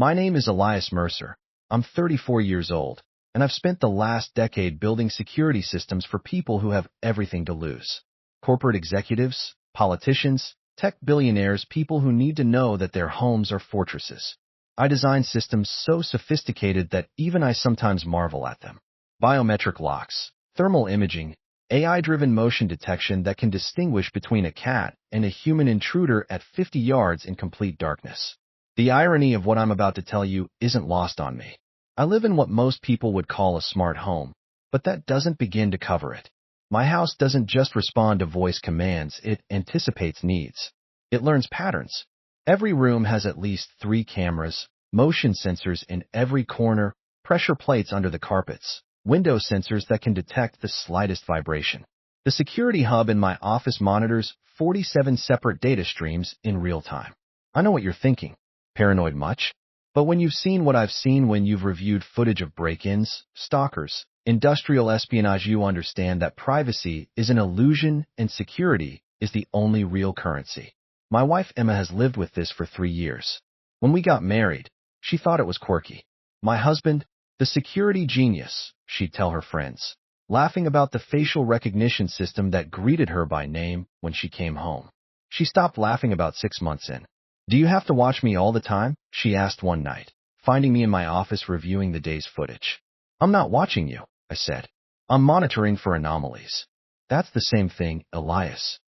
My name is Elias Mercer. I'm 34 years old, and I've spent the last decade building security systems for people who have everything to lose. Corporate executives, politicians, tech billionaires, people who need to know that their homes are fortresses. I design systems so sophisticated that even I sometimes marvel at them. Biometric locks, thermal imaging, AI-driven motion detection that can distinguish between a cat and a human intruder at 50 yards in complete darkness. The irony of what I'm about to tell you isn't lost on me. I live in what most people would call a smart home, but that doesn't begin to cover it. My house doesn't just respond to voice commands, it anticipates needs. It learns patterns. Every room has at least 3 cameras, motion sensors in every corner, pressure plates under the carpets, window sensors that can detect the slightest vibration. The security hub in my office monitors 47 separate data streams in real time. I know what you're thinking. Paranoid much? But when you've seen what I've seen, when you've reviewed footage of break-ins, stalkers, industrial espionage, you understand that privacy is an illusion and security is the only real currency. My wife Emma has lived with this for 3 years. When we got married, she thought it was quirky. My husband, the security genius, she'd tell her friends, laughing about the facial recognition system that greeted her by name when she came home. She stopped laughing about 6 months in. "Do you have to watch me all the time?" she asked one night, finding me in my office reviewing the day's footage. "I'm not watching you," I said. "I'm monitoring for anomalies." "That's the same thing, Elias."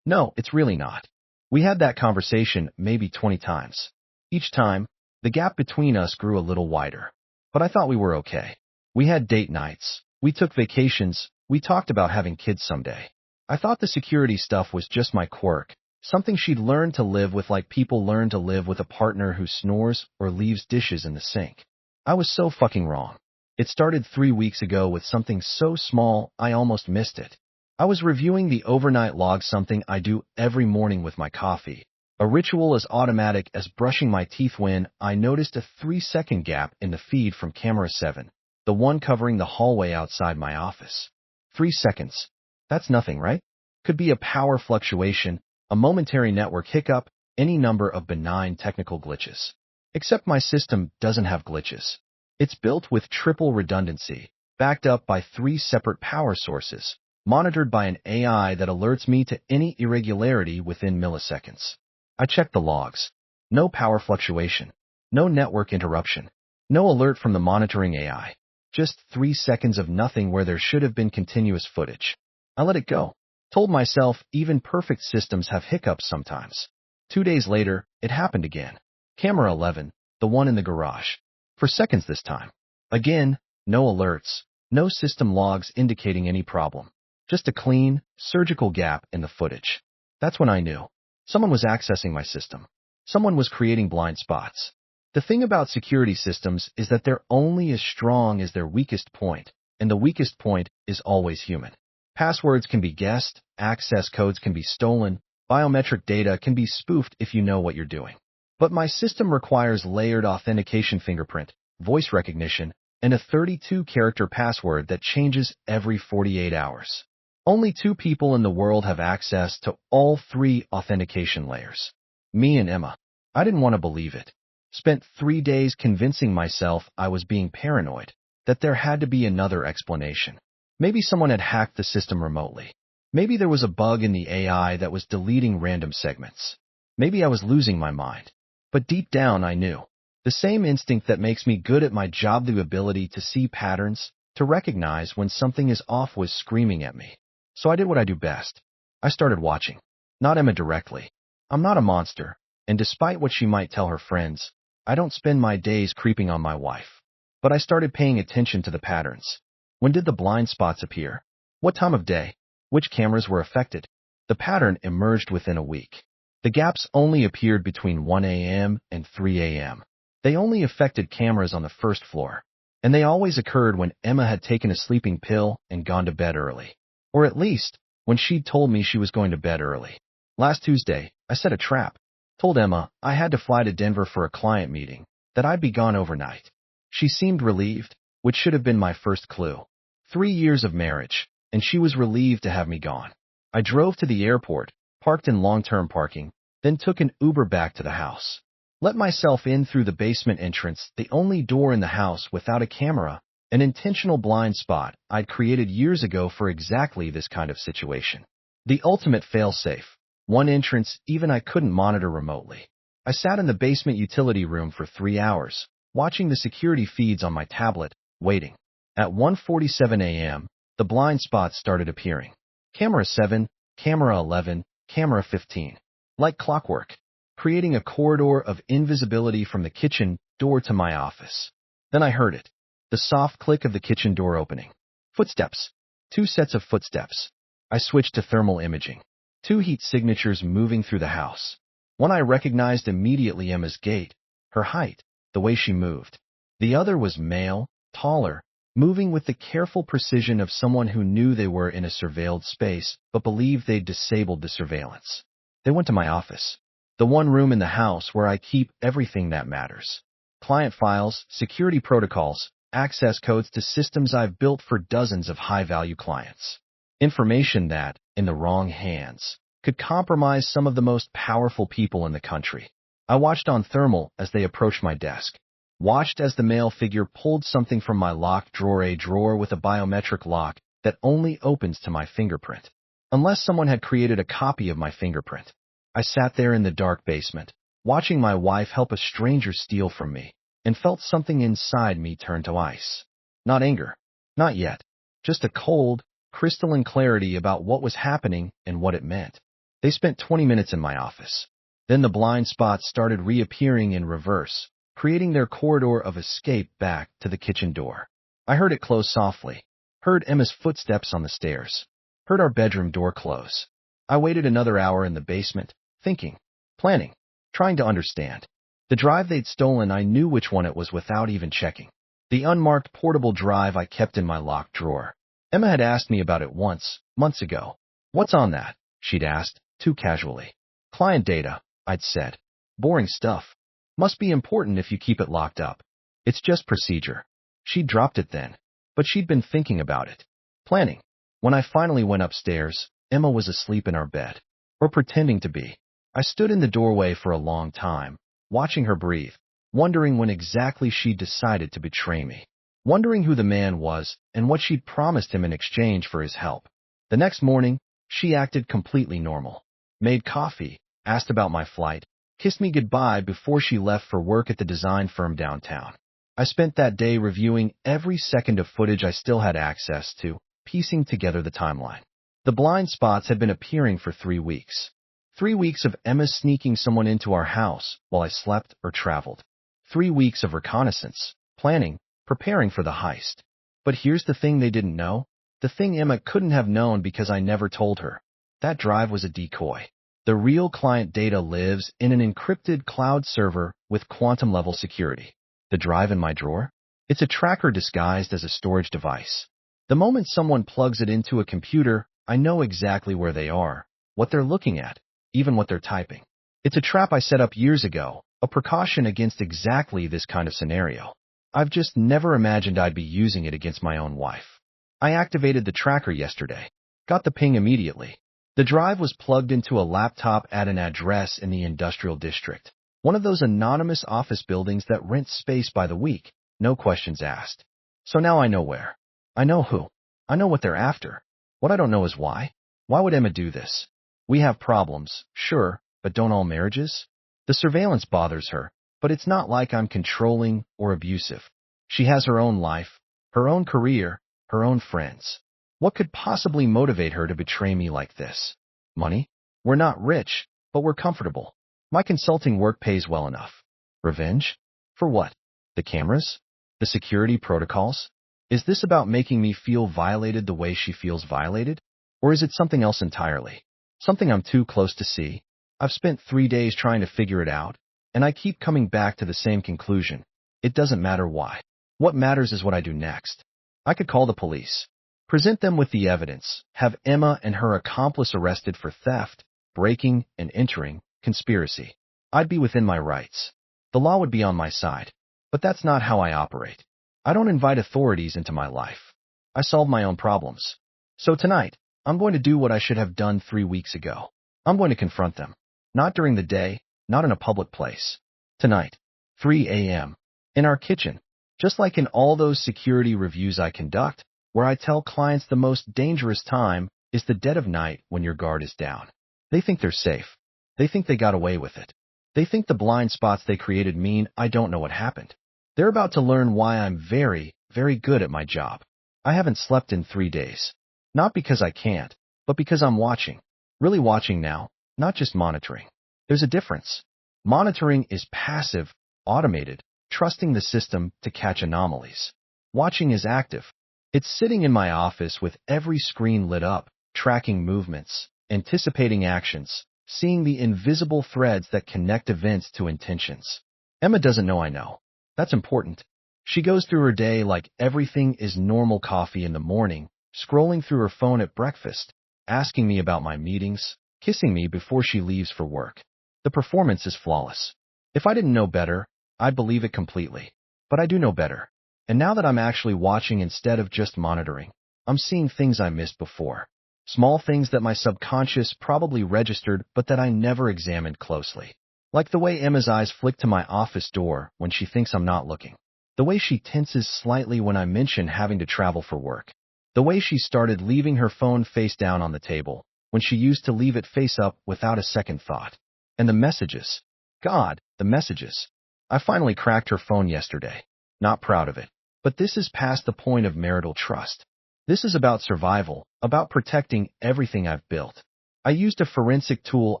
"No, it's really not." We had that conversation maybe 20 times. Each time, the gap between us grew a little wider. But I thought we were okay. We had date nights. We took vacations. We talked about having kids someday. I thought the security stuff was just my quirk, something she'd learned to live with, like people learn to live with a partner who snores or leaves dishes in the sink. I was so fucking wrong. It started 3 weeks ago with something so small I almost missed it. I was reviewing the overnight log, something I do every morning with my coffee, a ritual as automatic as brushing my teeth, when I noticed a 3-second gap in the feed from camera 7, the one covering the hallway outside my office. 3 seconds. That's nothing, right? Could be a power fluctuation, a momentary network hiccup, any number of benign technical glitches. Except my system doesn't have glitches. It's built with triple redundancy, backed up by 3 separate power sources, monitored by an AI that alerts me to any irregularity within milliseconds. I checked the logs. No power fluctuation. No network interruption. No alert from the monitoring AI. Just 3 seconds of nothing where there should have been continuous footage. I let it go. Told myself even perfect systems have hiccups sometimes. 2 days later, it happened again. Camera 11, the one in the garage. For seconds this time. Again, no alerts, no system logs indicating any problem. Just a clean, surgical gap in the footage. That's when I knew. Someone was accessing my system. Someone was creating blind spots. The thing about security systems is that they're only as strong as their weakest point, and the weakest point is always human. Passwords can be guessed, access codes can be stolen, biometric data can be spoofed if you know what you're doing. But my system requires layered authentication, fingerprint, voice recognition, and a 32-character password that changes every 48 hours. Only 2 people in the world have access to all 3 authentication layers. Me and Emma. I didn't want to believe it. Spent 3 days convincing myself I was being paranoid, that there had to be another explanation. Maybe someone had hacked the system remotely. Maybe there was a bug in the AI that was deleting random segments. Maybe I was losing my mind. But deep down I knew. The same instinct that makes me good at my job, the ability to see patterns, to recognize when something is off, was screaming at me. So I did what I do best. I started watching. Not Emma directly. I'm not a monster, and despite what she might tell her friends, I don't spend my days creeping on my wife. But I started paying attention to the patterns. When did the blind spots appear? What time of day? Which cameras were affected? The pattern emerged within a week. The gaps only appeared between 1 a.m. and 3 a.m. They only affected cameras on the first floor, and they always occurred when Emma had taken a sleeping pill and gone to bed early. Or at least, when she'd told me she was going to bed early. Last Tuesday, I set a trap. Told Emma I had to fly to Denver for a client meeting, that I'd be gone overnight. She seemed relieved, which should have been my first clue. 3 years of marriage, and she was relieved to have me gone. I drove to the airport, parked in long-term parking, then took an Uber back to the house. Let myself in through the basement entrance, the only door in the house without a camera, an intentional blind spot I'd created years ago for exactly this kind of situation. The ultimate failsafe. One entrance even I couldn't monitor remotely. I sat in the basement utility room for 3 hours, watching the security feeds on my tablet, waiting. At 1:47 a.m., the blind spots started appearing. Camera 7, Camera 11, Camera 15. Like clockwork, creating a corridor of invisibility from the kitchen door to my office. Then I heard it. The soft click of the kitchen door opening. Footsteps. 2 sets of footsteps. I switched to thermal imaging. 2 heat signatures moving through the house. One I recognized immediately: Emma's gait, her height, the way she moved. The other was male, taller, moving with the careful precision of someone who knew they were in a surveilled space but believed they'd disabled the surveillance. They went to my office. The one room in the house where I keep everything that matters. Client files, security protocols, access codes to systems I've built for dozens of high-value clients. Information that, in the wrong hands, could compromise some of the most powerful people in the country. I watched on thermal as they approached my desk. Watched as the male figure pulled something from my locked drawer, a drawer with a biometric lock that only opens to my fingerprint. Unless someone had created a copy of my fingerprint. I sat there in the dark basement, watching my wife help a stranger steal from me, and felt something inside me turn to ice. Not anger. Not yet. Just a cold, crystalline clarity about what was happening and what it meant. They spent 20 minutes in my office. Then the blind spots started reappearing in reverse, creating their corridor of escape back to the kitchen door. I heard it close softly. Heard Emma's footsteps on the stairs. Heard our bedroom door close. I waited another hour in the basement, thinking, planning, trying to understand. The drive they'd stolen, I knew which one it was without even checking. The unmarked portable drive I kept in my locked drawer. Emma had asked me about it once, months ago. What's on that? She'd asked, too casually. Client data, I'd said. Boring stuff. Must be important if you keep it locked up. It's just procedure. She'd dropped it then, but she'd been thinking about it. Planning. When I finally went upstairs, Emma was asleep in our bed. Or pretending to be. I stood in the doorway for a long time, watching her breathe, wondering when exactly she'd decided to betray me. Wondering who the man was and what she'd promised him in exchange for his help. The next morning, she acted completely normal. Made coffee, asked about my flight, kissed me goodbye before she left for work at the design firm downtown. I spent that day reviewing every second of footage I still had access to, piecing together the timeline. The blind spots had been appearing for 3 weeks. 3 weeks of Emma sneaking someone into our house while I slept or traveled. 3 weeks of reconnaissance, planning, preparing for the heist. But here's the thing they didn't know. The thing Emma couldn't have known because I never told her. That drive was a decoy. The real client data lives in an encrypted cloud server with quantum-level security. The drive in my drawer? It's a tracker disguised as a storage device. The moment someone plugs it into a computer, I know exactly where they are, what they're looking at, even what they're typing. It's a trap I set up years ago, a precaution against exactly this kind of scenario. I've just never imagined I'd be using it against my own wife. I activated the tracker yesterday. Got the ping immediately. The drive was plugged into a laptop at an address in the industrial district. One of those anonymous office buildings that rent space by the week, no questions asked. So now I know where. I know who. I know what they're after. What I don't know is why. Why would Emma do this? We have problems, sure, but don't all marriages? The surveillance bothers her, but it's not like I'm controlling or abusive. She has her own life, her own career, her own friends. What could possibly motivate her to betray me like this? Money? We're not rich, but we're comfortable. My consulting work pays well enough. Revenge? For what? The cameras? The security protocols? Is this about making me feel violated the way she feels violated? Or is it something else entirely? Something I'm too close to see? I've spent 3 days trying to figure it out, and I keep coming back to the same conclusion. It doesn't matter why. What matters is what I do next. I could call the police. Present them with the evidence, have Emma and her accomplice arrested for theft, breaking and entering, conspiracy. I'd be within my rights. The law would be on my side. But that's not how I operate. I don't invite authorities into my life. I solve my own problems. So tonight, I'm going to do what I should have done 3 weeks ago. I'm going to confront them. Not during the day, not in a public place. Tonight, 3 a.m. In our kitchen, just like in all those security reviews I conduct, where I tell clients the most dangerous time is the dead of night when your guard is down. They think they're safe. They think they got away with it. They think the blind spots they created mean I don't know what happened. They're about to learn why I'm very, very good at my job. I haven't slept in 3 days. Not because I can't, but because I'm watching. Really watching now, not just monitoring. There's a difference. Monitoring is passive, automated, trusting the system to catch anomalies. Watching is active. It's sitting in my office with every screen lit up, tracking movements, anticipating actions, seeing the invisible threads that connect events to intentions. Emma doesn't know I know. That's important. She goes through her day like everything is normal: coffee in the morning, scrolling through her phone at breakfast, asking me about my meetings, kissing me before she leaves for work. The performance is flawless. If I didn't know better, I'd believe it completely. But I do know better. And now that I'm actually watching instead of just monitoring, I'm seeing things I missed before. Small things that my subconscious probably registered but that I never examined closely. Like the way Emma's eyes flick to my office door when she thinks I'm not looking. The way she tenses slightly when I mention having to travel for work. The way she started leaving her phone face down on the table when she used to leave it face up without a second thought. And the messages. God, the messages. I finally cracked her phone yesterday. Not proud of it. But this is past the point of marital trust. This is about survival, about protecting everything I've built. I used a forensic tool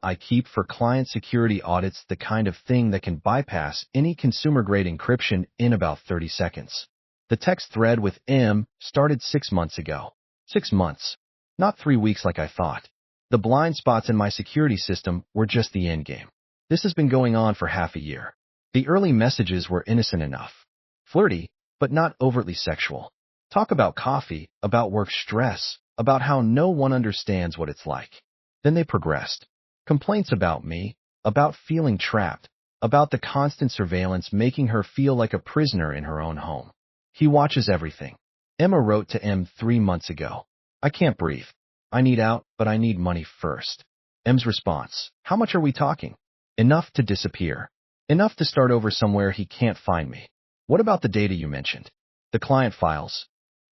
I keep for client security audits, the kind of thing that can bypass any consumer-grade encryption in about 30 seconds. The text thread with M started 6 months ago. 6 months. Not 3 weeks like I thought. The blind spots in my security system were just the endgame. This has been going on for half a year. The early messages were innocent enough. Flirty, but not overtly sexual. Talk about coffee, about work stress, about how no one understands what it's like. Then they progressed. Complaints about me, about feeling trapped, about the constant surveillance making her feel like a prisoner in her own home. He watches everything. Emma wrote to M 3 months ago. I can't breathe. I need out, but I need money first. M's response. How much are we talking? Enough to disappear. Enough to start over somewhere he can't find me. What about the data you mentioned? The client files.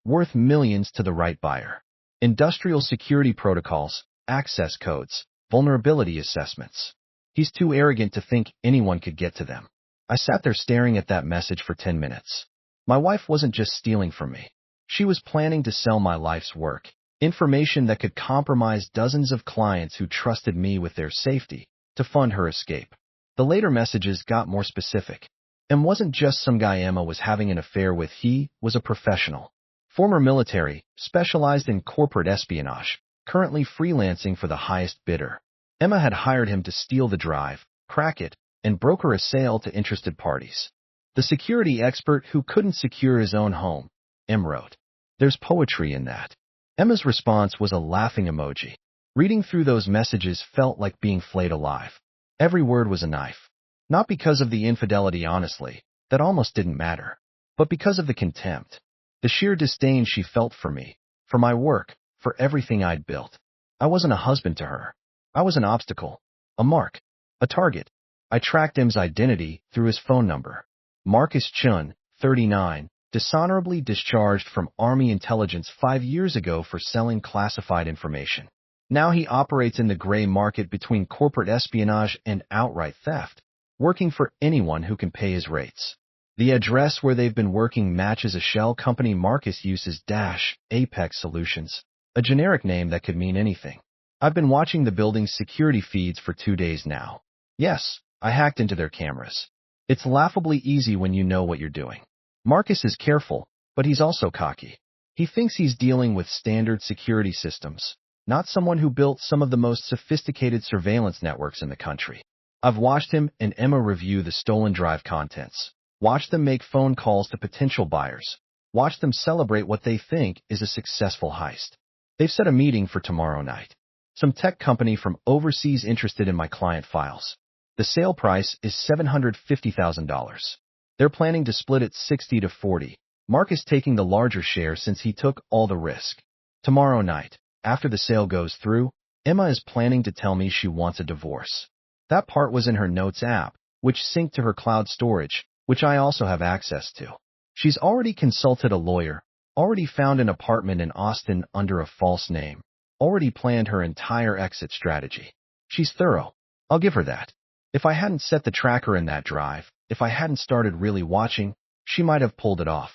Worth millions to the right buyer. Industrial security protocols, access codes, vulnerability assessments. He's too arrogant to think anyone could get to them. I sat there staring at that message for 10 minutes. My wife wasn't just stealing from me. She was planning to sell my life's work, information that could compromise dozens of clients who trusted me with their safety, to fund her escape. The later messages got more specific. M wasn't just some guy Emma was having an affair with. He was a professional. Former military, specialized in corporate espionage, currently freelancing for the highest bidder. Emma had hired him to steal the drive, crack it, and broker a sale to interested parties. The security expert who couldn't secure his own home, M wrote. There's poetry in that. Emma's response was a laughing emoji. Reading through those messages felt like being flayed alive. Every word was a knife. Not because of the infidelity, honestly, that almost didn't matter, but because of the contempt. The sheer disdain she felt for me, for my work, for everything I'd built. I wasn't a husband to her. I was an obstacle, a mark, a target. I tracked M's identity through his phone number. Marcus Chun, 39, dishonorably discharged from Army intelligence 5 years ago for selling classified information. Now he operates in the gray market between corporate espionage and outright theft, working for anyone who can pay his rates. The address where they've been working matches a shell company Marcus uses Apex Solutions, a generic name that could mean anything. I've been watching the building's security feeds for 2 days now. Yes, I hacked into their cameras. It's laughably easy when you know what you're doing. Marcus is careful, but he's also cocky. He thinks he's dealing with standard security systems, not someone who built some of the most sophisticated surveillance networks in the country. I've watched him and Emma review the stolen drive contents. Watch them make phone calls to potential buyers. Watch them celebrate what they think is a successful heist. They've set a meeting for tomorrow night. Some tech company from overseas interested in my client files. The sale price is $750,000. They're planning to split it 60-40. Marcus taking the larger share since he took all the risk. Tomorrow night, after the sale goes through, Emma is planning to tell me she wants a divorce. That part was in her notes app, which sync to her cloud storage, which I also have access to. She's already consulted a lawyer, already found an apartment in Austin under a false name, already planned her entire exit strategy. She's thorough. I'll give her that. If I hadn't set the tracker in that drive, if I hadn't started really watching, she might have pulled it off.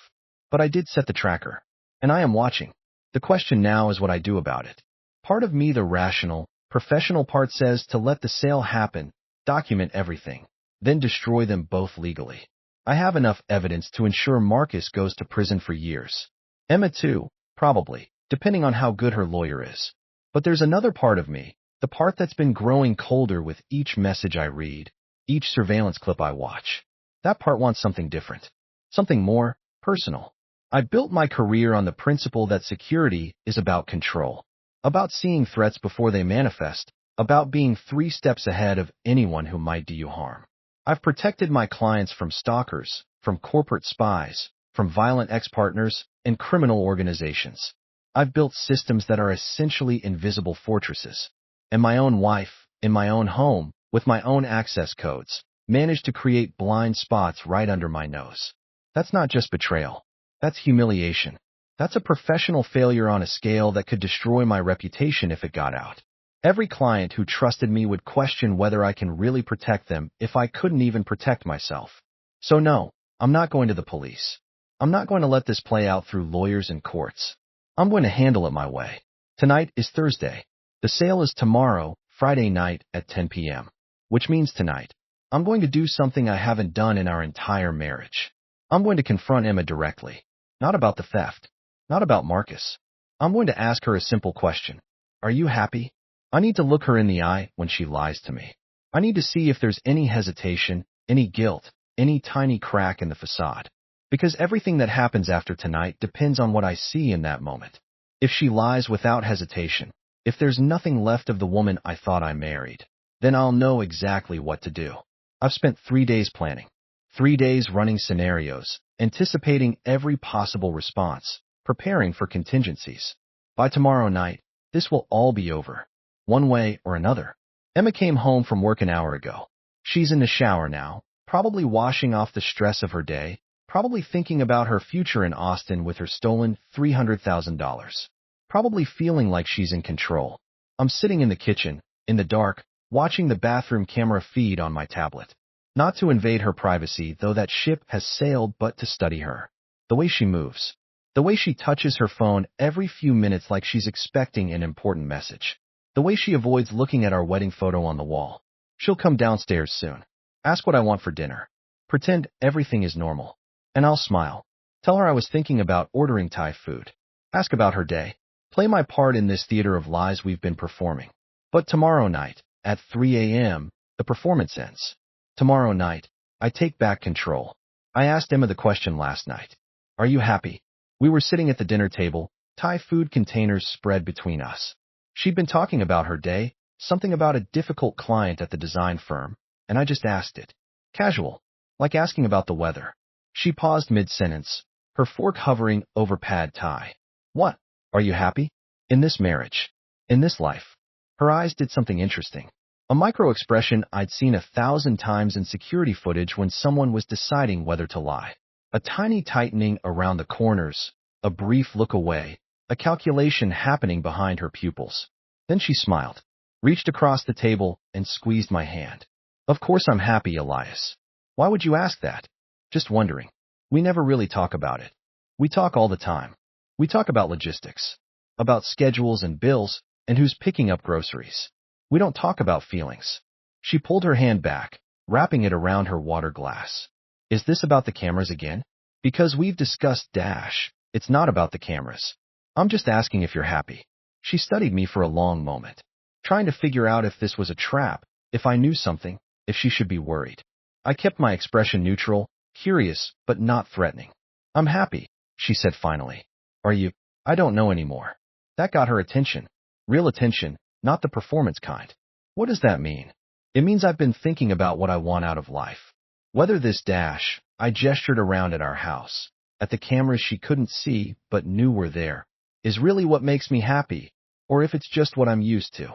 But I did set the tracker, and I am watching. The question now is what I do about it. Part of me, the rational, professional part, says to let the sale happen, document everything, then destroy them both legally. I have enough evidence to ensure Marcus goes to prison for years. Emma too, probably, depending on how good her lawyer is. But there's another part of me, the part that's been growing colder with each message I read, each surveillance clip I watch. That part wants something different, something more personal. I built my career on the principle that security is about control, about seeing threats before they manifest, about being 3 steps ahead of anyone who might do you harm. I've protected my clients from stalkers, from corporate spies, from violent ex-partners, and criminal organizations. I've built systems that are essentially invisible fortresses. And my own wife, in my own home, with my own access codes, managed to create blind spots right under my nose. That's not just betrayal. That's humiliation. That's a professional failure on a scale that could destroy my reputation if it got out. Every client who trusted me would question whether I can really protect them if I couldn't even protect myself. So no, I'm not going to the police. I'm not going to let this play out through lawyers and courts. I'm going to handle it my way. Tonight is Thursday. The sale is tomorrow, Friday night at 10 p.m., which means tonight, I'm going to do something I haven't done in our entire marriage. I'm going to confront Emma directly. Not about the theft. Not about Marcus. I'm going to ask her a simple question. Are you happy? I need to look her in the eye when she lies to me. I need to see if there's any hesitation, any guilt, any tiny crack in the facade. Because everything that happens after tonight depends on what I see in that moment. If she lies without hesitation, if there's nothing left of the woman I thought I married, then I'll know exactly what to do. I've spent 3 days planning. 3 days running scenarios, anticipating every possible response, preparing for contingencies. By tomorrow night, this will all be over, one way or another. Emma came home from work an hour ago. She's in the shower now, probably washing off the stress of her day, probably thinking about her future in Austin with her stolen $300,000. Probably feeling like she's in control. I'm sitting in the kitchen, in the dark, watching the bathroom camera feed on my tablet. Not to invade her privacy, though that ship has sailed, but to study her. The way she moves. The way she touches her phone every few minutes like she's expecting an important message. The way she avoids looking at our wedding photo on the wall. She'll come downstairs soon. Ask what I want for dinner. Pretend everything is normal. And I'll smile. Tell her I was thinking about ordering Thai food. Ask about her day. Play my part in this theater of lies we've been performing. But tomorrow night, at 3 a.m., the performance ends. Tomorrow night, I take back control. I asked Emma the question last night. Are you happy? We were sitting at the dinner table, Thai food containers spread between us. She'd been talking about her day, something about a difficult client at the design firm, and I just asked it. Casual, like asking about the weather. She paused mid-sentence, her fork hovering over pad Thai. What? Are you happy? In this marriage? In this life? Her eyes did something interesting. A micro-expression I'd seen 1,000 times in security footage when someone was deciding whether to lie. A tiny tightening around the corners, a brief look away, a calculation happening behind her pupils. Then she smiled, reached across the table, and squeezed my hand. Of course I'm happy, Elias. Why would you ask that? Just wondering. We never really talk about it. We talk all the time. We talk about logistics, about schedules and bills, and who's picking up groceries. We don't talk about feelings. She pulled her hand back, wrapping it around her water glass. Is this about the cameras again? Because we've discussed Dash. It's not about the cameras. I'm just asking if you're happy. She studied me for a long moment, trying to figure out if this was a trap, if I knew something, if she should be worried. I kept my expression neutral, curious, but not threatening. I'm happy, she said finally. Are you? I don't know anymore. That got her attention. Real attention, not the performance kind. What does that mean? It means I've been thinking about what I want out of life. Whether this Dash, I gestured around at our house, at the cameras she couldn't see but knew were there, is really what makes me happy, or if it's just what I'm used to.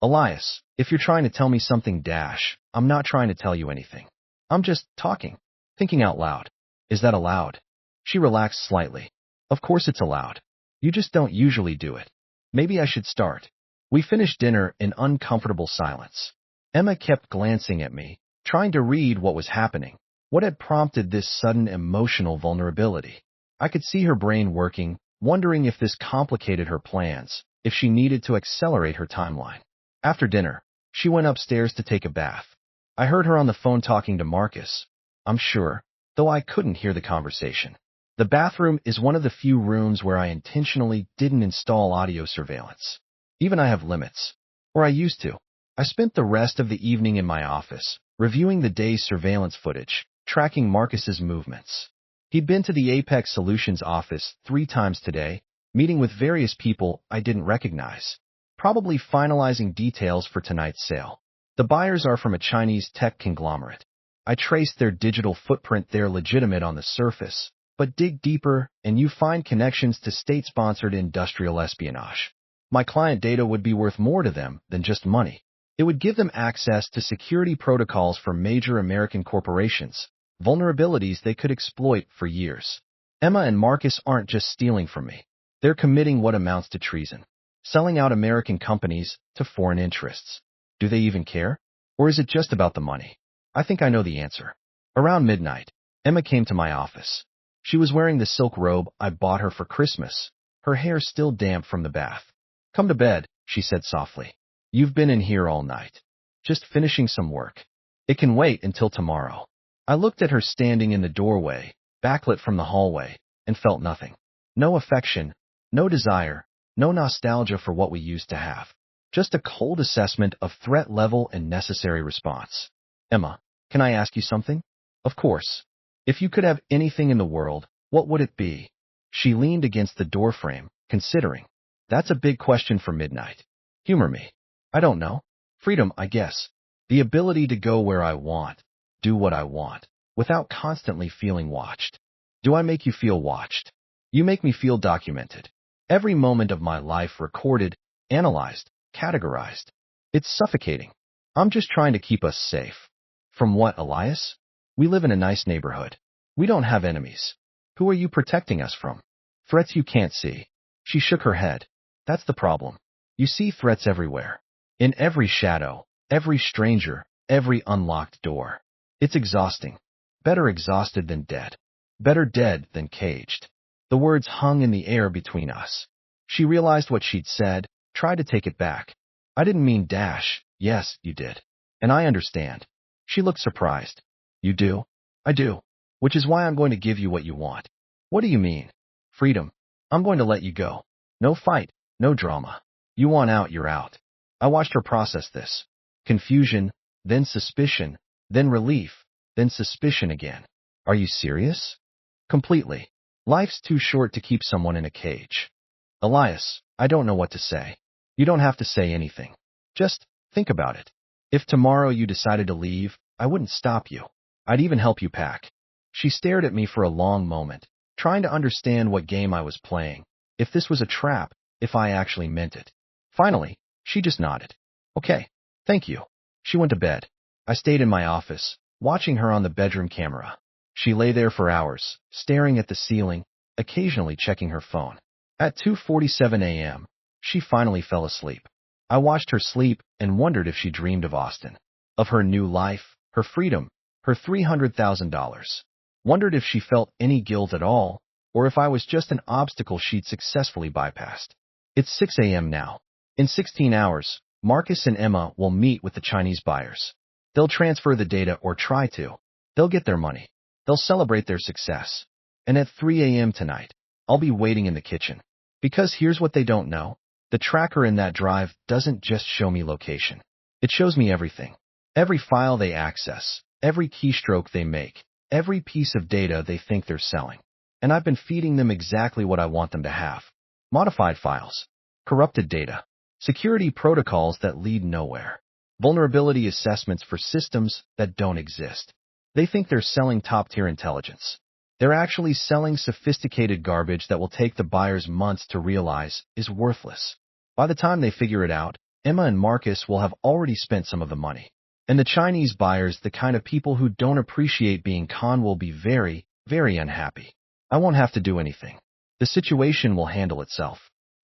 Elias, if you're trying to tell me something, Dash, I'm not trying to tell you anything. I'm just talking, thinking out loud. Is that allowed? She relaxed slightly. Of course it's allowed. You just don't usually do it. Maybe I should start. We finished dinner in uncomfortable silence. Emma kept glancing at me, trying to read what was happening. What had prompted this sudden emotional vulnerability? I could see her brain working, wondering if this complicated her plans, if she needed to accelerate her timeline. After dinner, she went upstairs to take a bath. I heard her on the phone talking to Marcus. I'm sure, though I couldn't hear the conversation. The bathroom is one of the few rooms where I intentionally didn't install audio surveillance. Even I have limits. Or I used to. I spent the rest of the evening in my office, reviewing the day's surveillance footage, tracking Marcus's movements. He'd been to the Apex Solutions office 3 times today, meeting with various people I didn't recognize, probably finalizing details for tonight's sale. The buyers are from a Chinese tech conglomerate. I traced their digital footprint. They're legitimate on the surface, but dig deeper and you find connections to state-sponsored industrial espionage. My client data would be worth more to them than just money. It would give them access to security protocols for major American corporations, vulnerabilities they could exploit for years. Emma and Marcus aren't just stealing from me. They're committing what amounts to treason, selling out American companies to foreign interests. Do they even care? Or is it just about the money? I think I know the answer. Around midnight, Emma came to my office. She was wearing the silk robe I bought her for Christmas, her hair still damp from the bath. Come to bed, she said softly. You've been in here all night. Just finishing some work. It can wait until tomorrow. I looked at her standing in the doorway, backlit from the hallway, and felt nothing. No affection, no desire, no nostalgia for what we used to have. Just a cold assessment of threat level and necessary response. Emma, can I ask you something? Of course. If you could have anything in the world, what would it be? She leaned against the doorframe, considering. That's a big question for midnight. Humor me. I don't know. Freedom, I guess. The ability to go where I want, do what I want, without constantly feeling watched. Do I make you feel watched? You make me feel documented. Every moment of my life recorded, analyzed, categorized. It's suffocating. I'm just trying to keep us safe. From what, Elias? We live in a nice neighborhood. We don't have enemies. Who are you protecting us from? Threats you can't see. She shook her head. That's the problem. You see threats everywhere. In every shadow, every stranger, every unlocked door. It's exhausting. Better exhausted than dead. Better dead than caged. The words hung in the air between us. She realized what she'd said, tried to take it back. I didn't mean dash. Yes, you did. And I understand. She looked surprised. You do? I do. Which is why I'm going to give you what you want. What do you mean? Freedom. I'm going to let you go. No fight, no drama. You want out, you're out. I watched her process this. Confusion, then suspicion, then relief, then suspicion again. Are you serious? Completely. Life's too short to keep someone in a cage. Elias, I don't know what to say. You don't have to say anything. Just think about it. If tomorrow you decided to leave, I wouldn't stop you. I'd even help you pack. She stared at me for a long moment, trying to understand what game I was playing, if this was a trap, if I actually meant it. Finally, she just nodded. Okay, thank you. She went to bed. I stayed in my office, watching her on the bedroom camera. She lay there for hours, staring at the ceiling, occasionally checking her phone. At 2:47 a.m., she finally fell asleep. I watched her sleep and wondered if she dreamed of Austin, of her new life, her freedom, her $300,000. Wondered if she felt any guilt at all, or if I was just an obstacle she'd successfully bypassed. It's 6 a.m. now. In 16 hours, Marcus and Emma will meet with the Chinese buyers. They'll transfer the data or try to. They'll get their money. They'll celebrate their success. And at 3 a.m. tonight, I'll be waiting in the kitchen. Because here's what they don't know. The tracker in that drive doesn't just show me location. It shows me everything. Every file they access, every keystroke they make, every piece of data they think they're selling. And I've been feeding them exactly what I want them to have. Modified files, corrupted data, security protocols that lead nowhere, vulnerability assessments for systems that don't exist. They think they're selling top-tier intelligence. They're actually selling sophisticated garbage that will take the buyers months to realize is worthless. By the time they figure it out, Emma and Marcus will have already spent some of the money. And the Chinese buyers, the kind of people who don't appreciate being conned, will be very, very unhappy. I won't have to do anything. The situation will handle itself.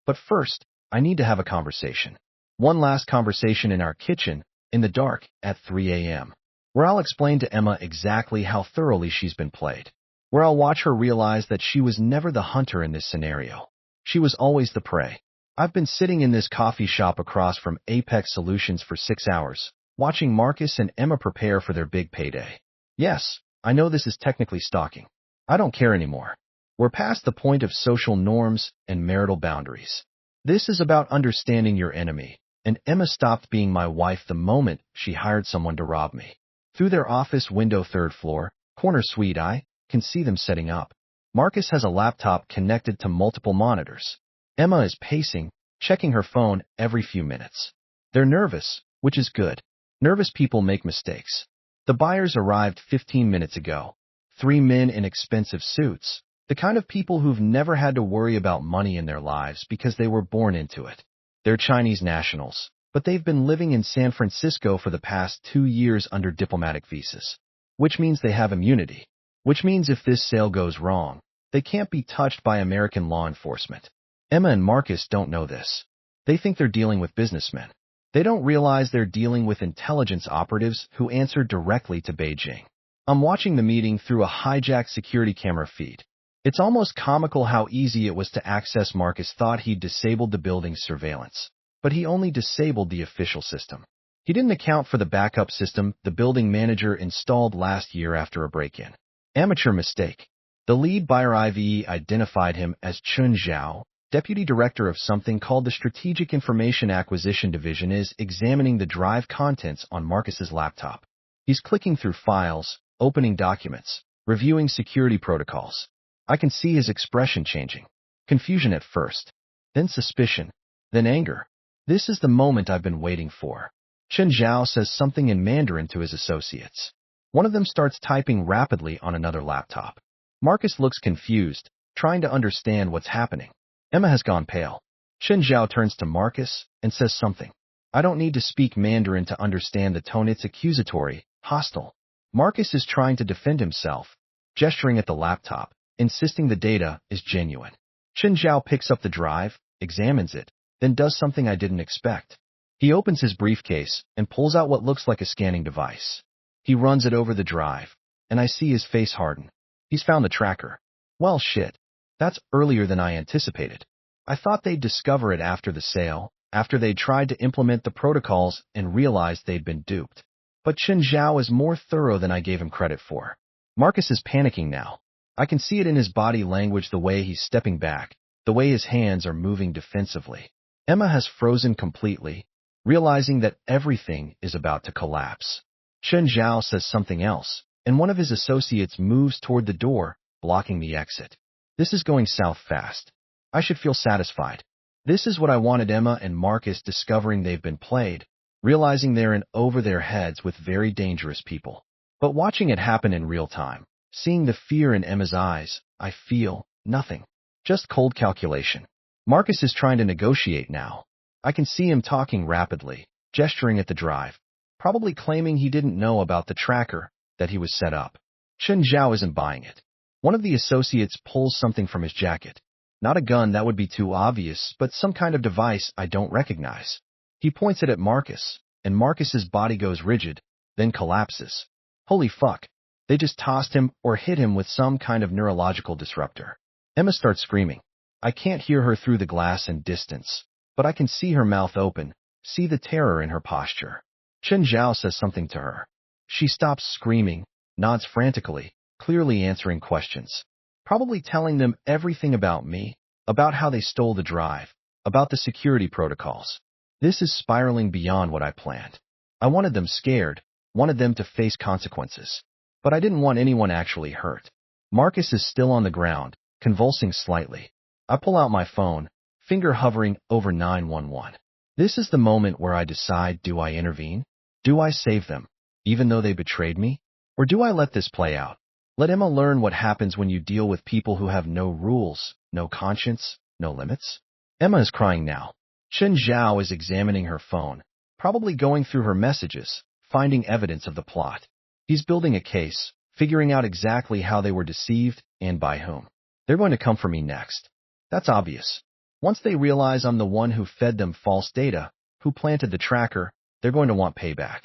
But first, I need to have a conversation. One last conversation in our kitchen, in the dark, at 3 a.m., where I'll explain to Emma exactly how thoroughly she's been played. Where I'll watch her realize that she was never the hunter in this scenario. She was always the prey. I've been sitting in this coffee shop across from Apex Solutions for 6 hours, watching Marcus and Emma prepare for their big payday. Yes, I know this is technically stalking. I don't care anymore. We're past the point of social norms and marital boundaries. This is about understanding your enemy, and Emma stopped being my wife the moment she hired someone to rob me. Through their office window, 3rd floor, corner suite, I can see them setting up. Marcus has a laptop connected to multiple monitors. Emma is pacing, checking her phone every few minutes. They're nervous, which is good. Nervous people make mistakes. The buyers arrived 15 minutes ago. 3 men in expensive suits, the kind of people who've never had to worry about money in their lives because they were born into it. They're Chinese nationals, but they've been living in San Francisco for the past 2 years under diplomatic visas, which means they have immunity, which means if this sale goes wrong, they can't be touched by American law enforcement. Emma and Marcus don't know this. They think they're dealing with businessmen. They don't realize they're dealing with intelligence operatives who answer directly to Beijing. I'm watching the meeting through a hijacked security camera feed. It's almost comical how easy it was to access. Marcus thought he'd disabled the building's surveillance, but he only disabled the official system. He didn't account for the backup system the building manager installed last year after a break-in. Amateur mistake. The lead buyer Me.e identified him as Chun Zhao, deputy director of something called the Strategic Information Acquisition Division, is examining the drive contents on Marcus's laptop. He's clicking through files, opening documents, reviewing security protocols. I can see his expression changing. Confusion at first, then suspicion, then anger. This is the moment I've been waiting for. Chun Zhao says something in Mandarin to his associates. One of them starts typing rapidly on another laptop. Marcus looks confused, trying to understand what's happening. Emma has gone pale. Chun Zhao turns to Marcus and says something. I don't need to speak Mandarin to understand the tone. It's accusatory, hostile. Marcus is trying to defend himself, gesturing at the laptop, insisting the data is genuine. Chun Zhao picks up the drive, examines it, then does something I didn't expect. He opens his briefcase and pulls out what looks like a scanning device. He runs it over the drive, and I see his face harden. He's found the tracker. Well, shit. That's earlier than I anticipated. I thought they'd discover it after the sale, after they'd tried to implement the protocols and realized they'd been duped. But Chun Zhao is more thorough than I gave him credit for. Marcus is panicking now. I can see it in his body language, the way he's stepping back, the way his hands are moving defensively. Emma has frozen completely, realizing that everything is about to collapse. Chun Zhao says something else, and one of his associates moves toward the door, blocking the exit. This is going south fast. I should feel satisfied. This is what I wanted. Emma and Marcus discovering they've been played, realizing they're in over their heads with very dangerous people. But watching it happen in real time, seeing the fear in Emma's eyes, I feel nothing. Just cold calculation. Marcus is trying to negotiate now. I can see him talking rapidly, gesturing at the drive, probably claiming he didn't know about the tracker, that he was set up. Chun Zhao isn't buying it. One of the associates pulls something from his jacket. Not a gun, that would be too obvious, but some kind of device I don't recognize. He points it at Marcus, and Marcus's body goes rigid, then collapses. Holy fuck. They just tossed him or hit him with some kind of neurological disruptor. Emma starts screaming. I can't hear her through the glass and distance, but I can see her mouth open, see the terror in her posture. Chun Zhao says something to her. She stops screaming, nods frantically, clearly answering questions. Probably telling them everything about me, about how they stole the drive, about the security protocols. This is spiraling beyond what I planned. I wanted them scared, wanted them to face consequences. But I didn't want anyone actually hurt. Marcus is still on the ground, convulsing slightly. I pull out my phone, finger hovering over 911. This is the moment where I decide, do I intervene? Do I save them, even though they betrayed me? Or do I let this play out? Let Emma learn what happens when you deal with people who have no rules, no conscience, no limits? Emma is crying now. Chun Zhao is examining her phone, probably going through her messages, finding evidence of the plot. He's building a case, figuring out exactly how they were deceived and by whom. They're going to come for me next. That's obvious. Once they realize I'm the one who fed them false data, who planted the tracker, they're going to want payback.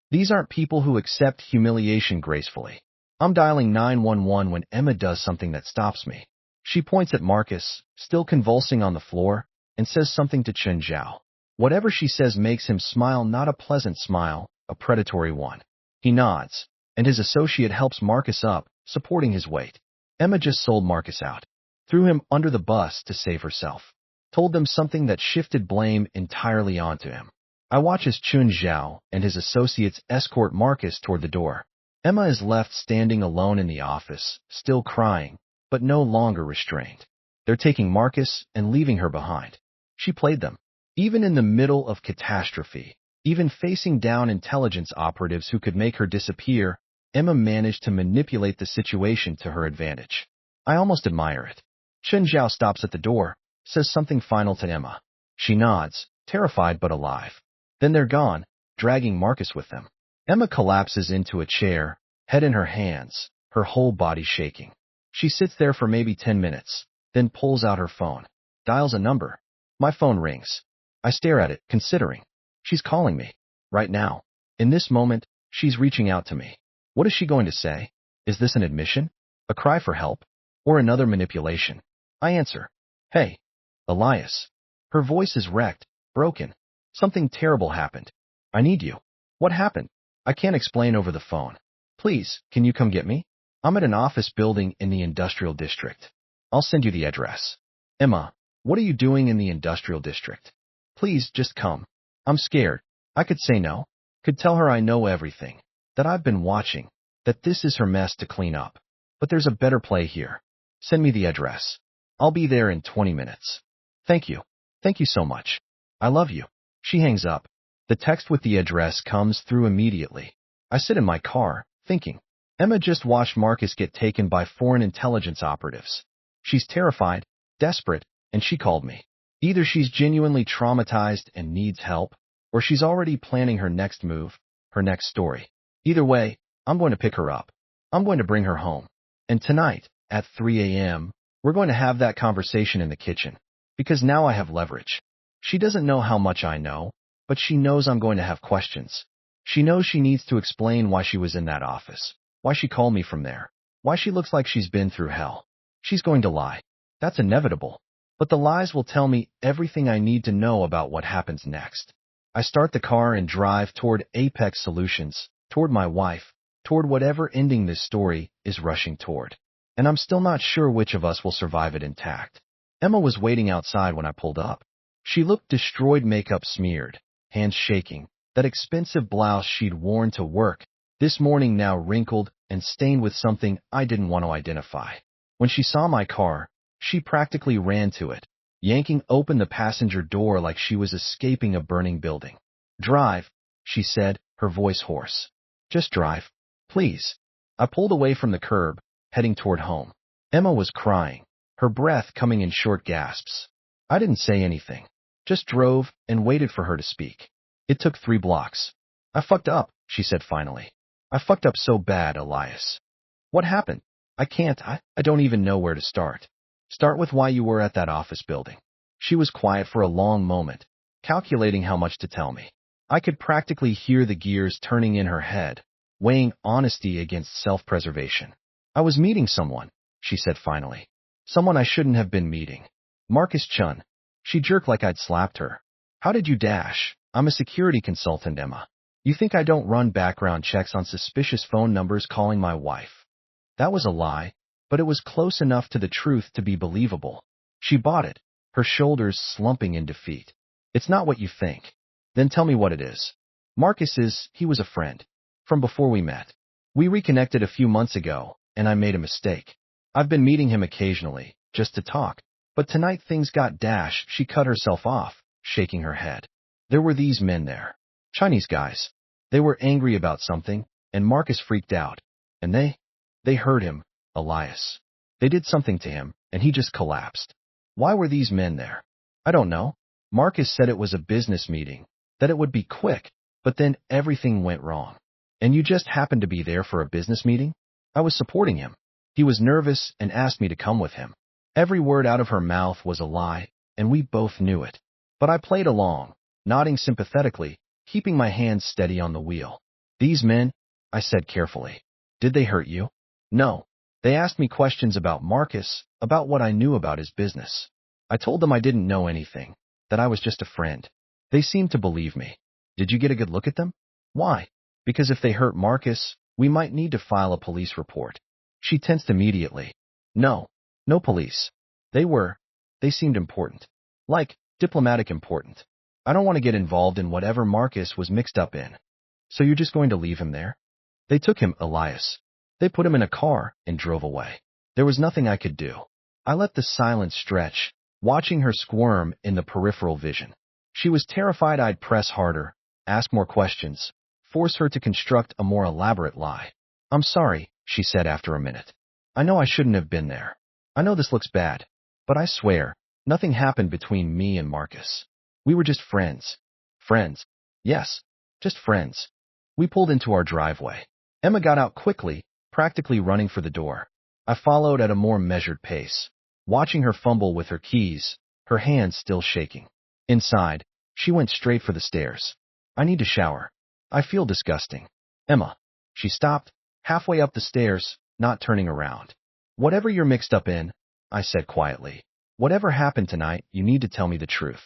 These aren't people who accept humiliation gracefully. I'm dialing 911 when Emma does something that stops me. She points at Marcus, still convulsing on the floor, and says something to Chen Zhao. Whatever she says makes him smile, not a pleasant smile, a predatory one. He nods, and his associate helps Marcus up, supporting his weight. Emma just sold Marcus out, threw him under the bus to save herself, told them something that shifted blame entirely onto him. I watch as Chen Zhao and his associates escort Marcus toward the door. Emma is left standing alone in the office, still crying, but no longer restrained. They're taking Marcus and leaving her behind. She played them. Even in the middle of catastrophe, even facing down intelligence operatives who could make her disappear, Emma managed to manipulate the situation to her advantage. I almost admire it. Chen Zhao stops at the door, says something final to Emma. She nods, terrified but alive. Then they're gone, dragging Marcus with them. Emma collapses into a chair, head in her hands, her whole body shaking. She sits there for maybe 10 minutes, then pulls out her phone, dials a number. My phone rings. I stare at it, considering. She's calling me. Right now. In this moment, she's reaching out to me. What is she going to say? Is this an admission? A cry for help? Or another manipulation? I answer. Hey. Elias. Her voice is wrecked, broken. Something terrible happened. I need you. What happened? I can't explain over the phone. Please, can you come get me? I'm at an office building in the industrial district. I'll send you the address. Emma, what are you doing in the industrial district? Please, just come. I'm scared. I could say no. Could tell her I know everything. That I've been watching. That this is her mess to clean up. But there's a better play here. Send me the address. I'll be there in 20 minutes. Thank you. Thank you so much. I love you. She hangs up. The text with the address comes through immediately. I sit in my car, thinking. Emma just watched Marcus get taken by foreign intelligence operatives. She's terrified, desperate, and she called me. Either she's genuinely traumatized and needs help, or she's already planning her next move, her next story. Either way, I'm going to pick her up. I'm going to bring her home. And tonight, at 3 a.m., we're going to have that conversation in the kitchen. Because now I have leverage. She doesn't know how much I know, but she knows I'm going to have questions. She knows she needs to explain why she was in that office, why she called me from there, why she looks like she's been through hell. She's going to lie. That's inevitable. But the lies will tell me everything I need to know about what happens next. I start the car and drive toward Apex Solutions, toward my wife, toward whatever ending this story is rushing toward. And I'm still not sure which of us will survive it intact. Emma was waiting outside when I pulled up. She looked destroyed, makeup smeared, hands shaking, that expensive blouse she'd worn to work, this morning now wrinkled and stained with something I didn't want to identify. When she saw my car, she practically ran to it, yanking open the passenger door like she was escaping a burning building. Drive, she said, her voice hoarse. Just drive, please. I pulled away from the curb, heading toward home. Emma was crying, her breath coming in short gasps. I didn't say anything, just drove and waited for her to speak. It took 3 blocks. I fucked up, she said finally. I fucked up so bad, Elias. What happened? I don't even know where to start. Start with why you were at that office building. She was quiet for a long moment, calculating how much to tell me. I could practically hear the gears turning in her head, weighing honesty against self-preservation. I was meeting someone, she said finally. Someone I shouldn't have been meeting. Marcus Chun. She jerked like I'd slapped her. How did you dash? I'm a security consultant, Emma. You think I don't run background checks on suspicious phone numbers calling my wife? That was a lie, but it was close enough to the truth to be believable. She bought it, her shoulders slumping in defeat. It's not what you think. Then tell me what it is. He was a friend. From before we met. We reconnected a few months ago, and I made a mistake. I've been meeting him occasionally, just to talk. But tonight things got dash. She cut herself off, shaking her head. There were these men there. Chinese guys. They were angry about something, and Marcus freaked out. And they hurt him, Elias. They did something to him, and he just collapsed. Why were these men there? I don't know. Marcus said it was a business meeting, that it would be quick, But then everything went wrong. And you just happened to be there for a business meeting? I was supporting him. He was nervous and asked me to come with him. Every word out of her mouth was a lie, and we both knew it. But I played along, nodding sympathetically, keeping my hands steady on the wheel. These men, I said carefully. Did they hurt you? No. They asked me questions about Marcus, about what I knew about his business. I told them I didn't know anything, that I was just a friend. They seemed to believe me. Did you get a good look at them? Why? Because if they hurt Marcus, we might need to file a police report. She tensed immediately. No. No police. They seemed important. Like, diplomatic important. I don't want to get involved in whatever Marcus was mixed up in. So you're just going to leave him there? They took him, Elias. They put him in a car and drove away. There was nothing I could do. I let the silence stretch, watching her squirm in the peripheral vision. She was terrified I'd press harder, ask more questions, force her to construct a more elaborate lie. I'm sorry, she said after a minute. I know I shouldn't have been there. I know this looks bad, but I swear, nothing happened between me and Marcus. We were just friends. Friends. Yes, just friends. We pulled into our driveway. Emma got out quickly, practically running for the door. I followed at a more measured pace, watching her fumble with her keys, her hands still shaking. Inside, she went straight for the stairs. I need to shower. I feel disgusting. Emma. She stopped, halfway up the stairs, not turning around. Whatever you're mixed up in, I said quietly. Whatever happened tonight, you need to tell me the truth.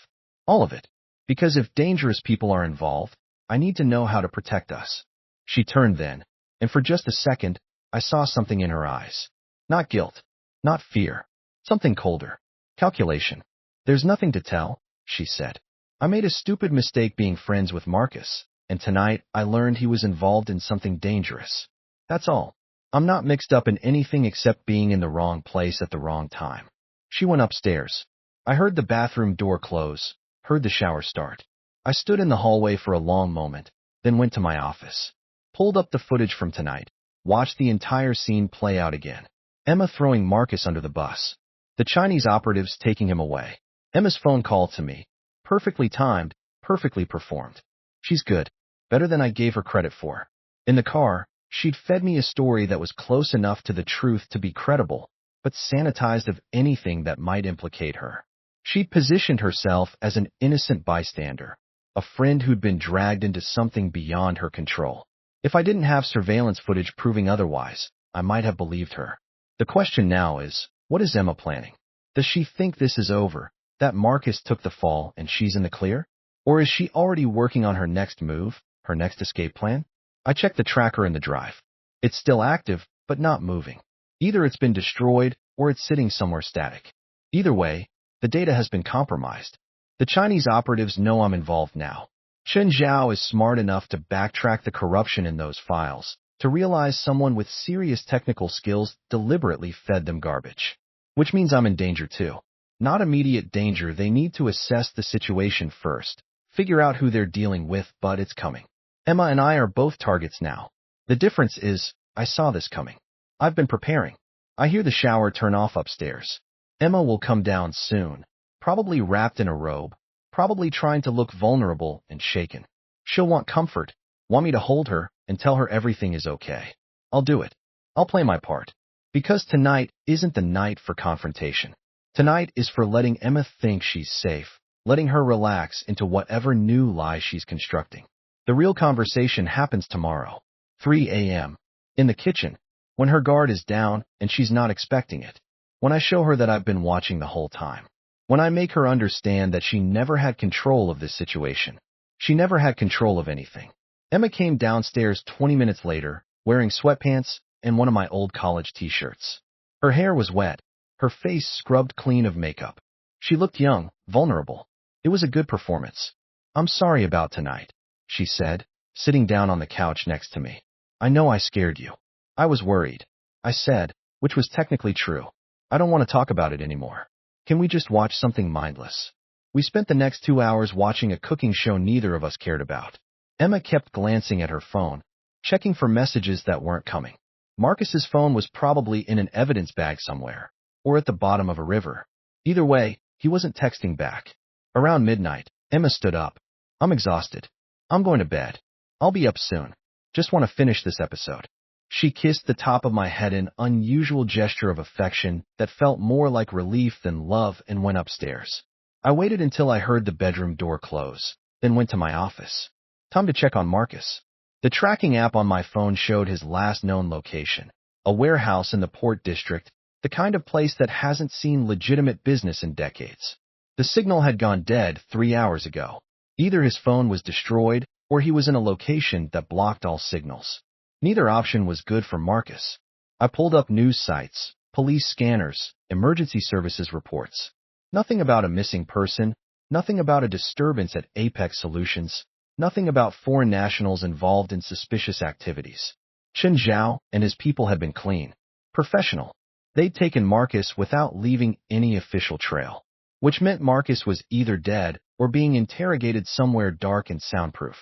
All of it. Because if dangerous people are involved, I need to know how to protect us. She turned then, and for just a second, I saw something in her eyes. Not guilt. Not fear. Something colder. Calculation. There's nothing to tell, she said. I made a stupid mistake being friends with Marcus, and tonight I learned he was involved in something dangerous. That's all. I'm not mixed up in anything except being in the wrong place at the wrong time. She went upstairs. I heard the bathroom door close, heard the shower start. I stood in the hallway for a long moment, then went to my office. Pulled up the footage from tonight, watched the entire scene play out again. Emma throwing Marcus under the bus. The Chinese operatives taking him away. Emma's phone call to me. Perfectly timed, perfectly performed. She's good. Better than I gave her credit for. In the car, she'd fed me a story that was close enough to the truth to be credible, but sanitized of anything that might implicate her. She'd positioned herself as an innocent bystander, a friend who'd been dragged into something beyond her control. If I didn't have surveillance footage proving otherwise, I might have believed her. The question now is, what is Emma planning? Does she think this is over, that Marcus took the fall and she's in the clear? Or is she already working on her next move, her next escape plan? I checked the tracker in the drive. It's still active, but not moving. Either it's been destroyed, or it's sitting somewhere static. Either way, the data has been compromised. The Chinese operatives know I'm involved now. Chen Zhao is smart enough to backtrack the corruption in those files, to realize someone with serious technical skills deliberately fed them garbage. Which means I'm in danger too. Not immediate danger, they need to assess the situation first, figure out who they're dealing with, but it's coming. Emma and I are both targets now. The difference is, I saw this coming. I've been preparing. I hear the shower turn off upstairs. Emma will come down soon, probably wrapped in a robe, probably trying to look vulnerable and shaken. She'll want comfort, want me to hold her and tell her everything is okay. I'll do it. I'll play my part. Because tonight isn't the night for confrontation. Tonight is for letting Emma think she's safe, letting her relax into whatever new lie she's constructing. The real conversation happens tomorrow, 3 a.m., in the kitchen, when her guard is down and she's not expecting it. When I show her that I've been watching the whole time. When I make her understand that she never had control of this situation. She never had control of anything. Emma came downstairs 20 minutes later, wearing sweatpants and one of my old college t-shirts. Her hair was wet, her face scrubbed clean of makeup. She looked young, vulnerable. It was a good performance. I'm sorry about tonight, she said, sitting down on the couch next to me. I know I scared you. I was worried. I said, which was technically true. I don't want to talk about it anymore. Can we just watch something mindless? We spent the next 2 hours watching a cooking show neither of us cared about. Emma kept glancing at her phone, checking for messages that weren't coming. Marcus's phone was probably in an evidence bag somewhere, or at the bottom of a river. Either way, he wasn't texting back. Around midnight, Emma stood up. I'm exhausted. I'm going to bed. I'll be up soon. Just want to finish this episode. She kissed the top of my head in an unusual gesture of affection that felt more like relief than love and went upstairs. I waited until I heard the bedroom door close, then went to my office. Time to check on Marcus. The tracking app on my phone showed his last known location, a warehouse in the Port District, the kind of place that hasn't seen legitimate business in decades. The signal had gone dead 3 hours ago. Either his phone was destroyed or he was in a location that blocked all signals. Neither option was good for Marcus. I pulled up news sites, police scanners, emergency services reports. Nothing about a missing person, nothing about a disturbance at Apex Solutions, nothing about foreign nationals involved in suspicious activities. Chen Zhao and his people had been clean, professional. They'd taken Marcus without leaving any official trail, which meant Marcus was either dead or being interrogated somewhere dark and soundproof.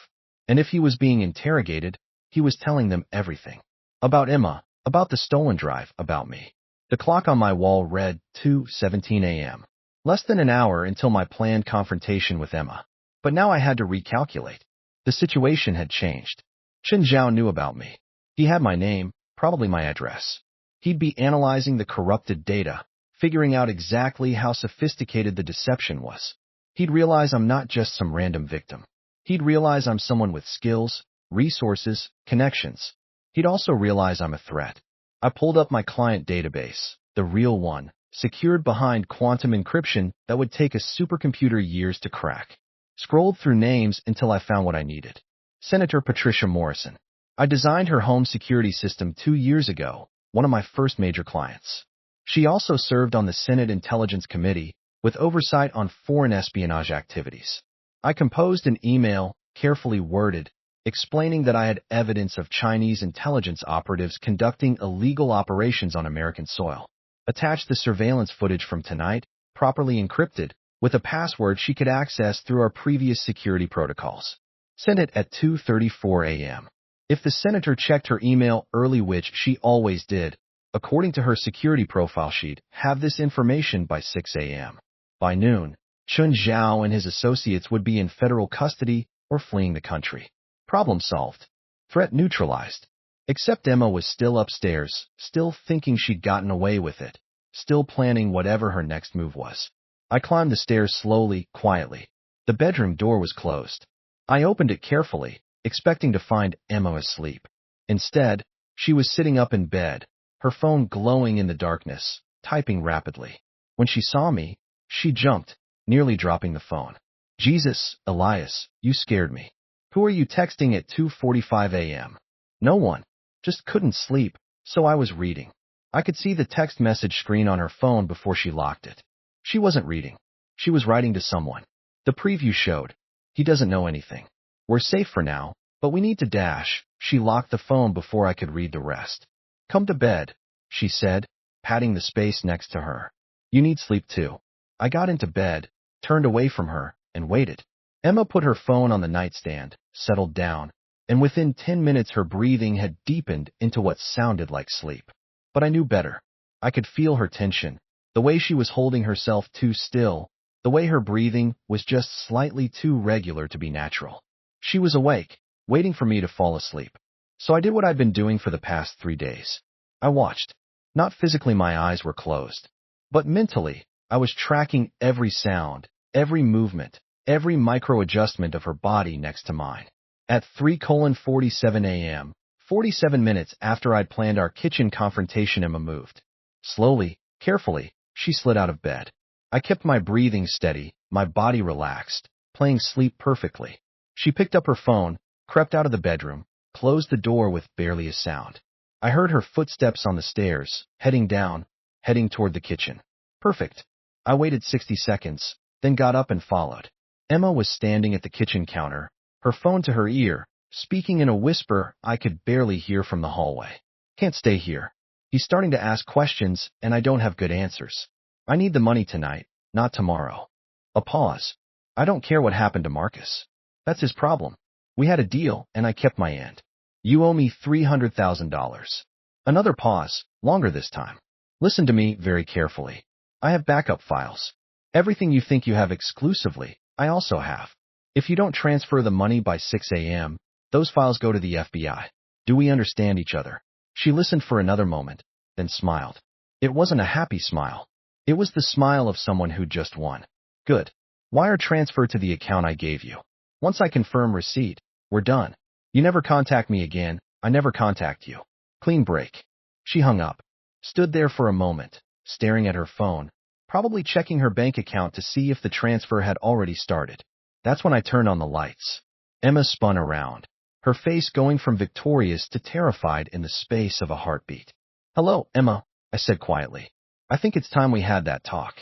And if he was being interrogated, he was telling them everything. About Emma, about the stolen drive, about me. The clock on my wall read 2:17 a.m. Less than an hour until my planned confrontation with Emma. But now I had to recalculate. The situation had changed. Chen Zhao knew about me. He had my name, probably my address. He'd be analyzing the corrupted data, figuring out exactly how sophisticated the deception was. He'd realize I'm not just some random victim. He'd realize I'm someone with skills, resources, connections. He'd also realize I'm a threat. I pulled up my client database, the real one, secured behind quantum encryption that would take a supercomputer years to crack. Scrolled through names until I found what I needed. Senator Patricia Morrison. I designed her home security system 2 years ago, one of my first major clients. She also served on the Senate Intelligence Committee with oversight on foreign espionage activities. I composed an email, carefully worded, explaining that I had evidence of Chinese intelligence operatives conducting illegal operations on American soil. Attached the surveillance footage from tonight, properly encrypted, with a password she could access through our previous security protocols. Sent it at 2:34 a.m. If the senator checked her email early, which she always did, according to her security profile sheet, have this information by 6 a.m. By noon, Chen Zhao and his associates would be in federal custody or fleeing the country. Problem solved. Threat neutralized. Except Emma was still upstairs, still thinking she'd gotten away with it, still planning whatever her next move was. I climbed the stairs slowly, quietly. The bedroom door was closed. I opened it carefully, expecting to find Emma asleep. Instead, she was sitting up in bed, her phone glowing in the darkness, typing rapidly. When she saw me, she jumped, nearly dropping the phone. Jesus, Elias, you scared me. Who are you texting at 2:45 a.m.? No one. Just couldn't sleep, so I was reading. I could see the text message screen on her phone before she locked it. She wasn't reading. She was writing to someone. The preview showed. He doesn't know anything. We're safe for now, but we need to dash. She locked the phone before I could read the rest. Come to bed, she said, patting the space next to her. You need sleep too. I got into bed, turned away from her, and waited. Emma put her phone on the nightstand, settled down, and within 10 minutes her breathing had deepened into what sounded like sleep. But I knew better. I could feel her tension, the way she was holding herself too still, the way her breathing was just slightly too regular to be natural. She was awake, waiting for me to fall asleep. So I did what I'd been doing for the past 3 days. I watched. Not physically, my eyes were closed. But mentally, I was tracking every sound, every movement, every micro-adjustment of her body next to mine. At 3:47 a.m., 47 minutes after I'd planned our kitchen confrontation, Emma moved. Slowly, carefully, she slid out of bed. I kept my breathing steady, my body relaxed, playing sleep perfectly. She picked up her phone, crept out of the bedroom, closed the door with barely a sound. I heard her footsteps on the stairs, heading down, heading toward the kitchen. Perfect. I waited 60 seconds, then got up and followed. Emma was standing at the kitchen counter, her phone to her ear, speaking in a whisper I could barely hear from the hallway. Can't stay here. He's starting to ask questions, and I don't have good answers. I need the money tonight, not tomorrow. A pause. I don't care what happened to Marcus. That's his problem. We had a deal, and I kept my end. You owe me $300,000. Another pause, longer this time. Listen to me very carefully. I have backup files. Everything you think you have exclusively, I also have. If you don't transfer the money by 6 a.m., Those files go to the FBI. Do we understand each other? She listened for another moment, then smiled. It wasn't a happy smile. It was the smile of someone who just won. Good. Wire transfer to the account I gave you. Once I confirm receipt, we're done. You never contact me again, I never contact you. Clean break. She hung up, stood there for a moment, staring at her phone, probably checking her bank account to see if the transfer had already started. That's when I turned on the lights. Emma spun around, her face going from victorious to terrified in the space of a heartbeat. Hello, Emma, I said quietly. I think it's time we had that talk.